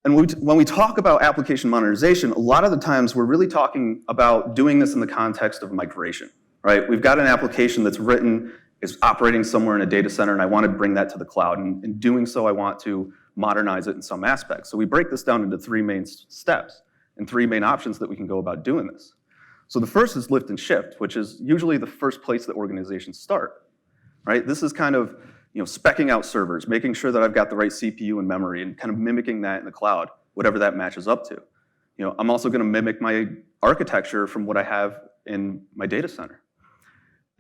And when we talk about application modernization, a lot of the times we're really talking about doing this in the context of migration, right? We've got an application that's written, is operating somewhere in a data center, and I want to bring that to the cloud. And in doing so, I want to modernize it in some aspects. So we break this down into 3 main steps and 3 main options that we can go about doing this. So the first is lift and shift, which is usually the first place that organizations start, right? This is kind of speccing out servers, making sure that I've got the right CPU and memory, and kind of mimicking that in the cloud, whatever that matches up to. I'm also going to mimic my architecture from what I have in my data center.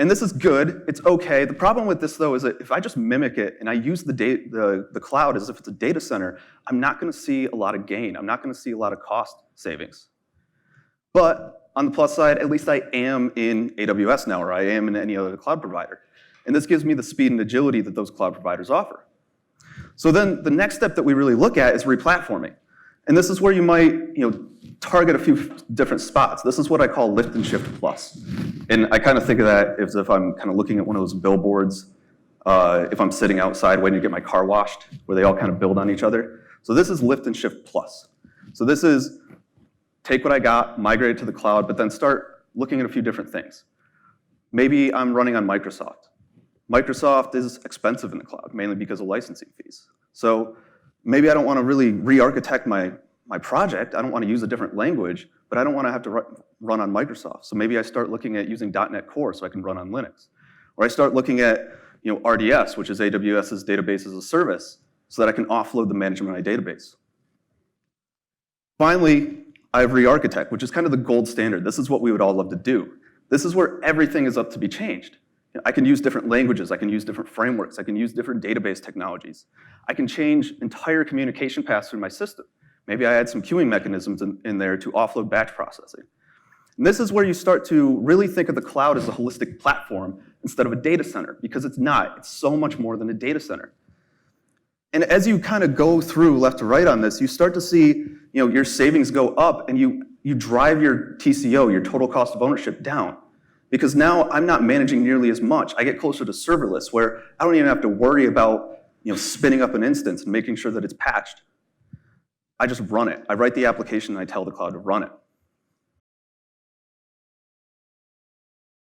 And this is good, it's okay. The problem with this though is that if I just mimic it and I use the cloud as if it's a data center, I'm not going to see a lot of gain. I'm not going to see a lot of cost savings. But on the plus side, at least I am in AWS now, or I am in any other cloud provider. And this gives me the speed and agility that those cloud providers offer. So then the next step that we really look at is replatforming. And this is where you might target a few different spots. This is what I call lift and shift plus. And I kind of think of that as if I'm kind of looking at one of those billboards, if I'm sitting outside waiting to get my car washed, where they all kind of build on each other. So this is lift and shift plus. So this is take what I got, migrate it to the cloud, but then start looking at a few different things. Maybe I'm running on Microsoft. Microsoft is expensive in the cloud, mainly because of licensing fees. So maybe I don't want to really re-architect my project. I don't want to use a different language, but I don't want to have to run on Microsoft. So maybe I start looking at using .NET Core so I can run on Linux. Or I start looking at RDS, which is AWS's database as a service, so that I can offload the management of my database. Finally, I have re-architect, which is kind of the gold standard. This is what we would all love to do. This is where everything is up to be changed. I can use different languages, I can use different frameworks, I can use different database technologies. I can change entire communication paths through my system. Maybe I add some queuing mechanisms in there to offload batch processing. And this is where you start to really think of the cloud as a holistic platform instead of a data center, because it's not. It's so much more than a data center. And as you kind of go through left to right on this, you start to see your savings go up, and you drive your TCO, your total cost of ownership, down. Because now I'm not managing nearly as much. I get closer to serverless, where I don't even have to worry about spinning up an instance and making sure that it's patched. I just run it. I write the application and I tell the cloud to run it.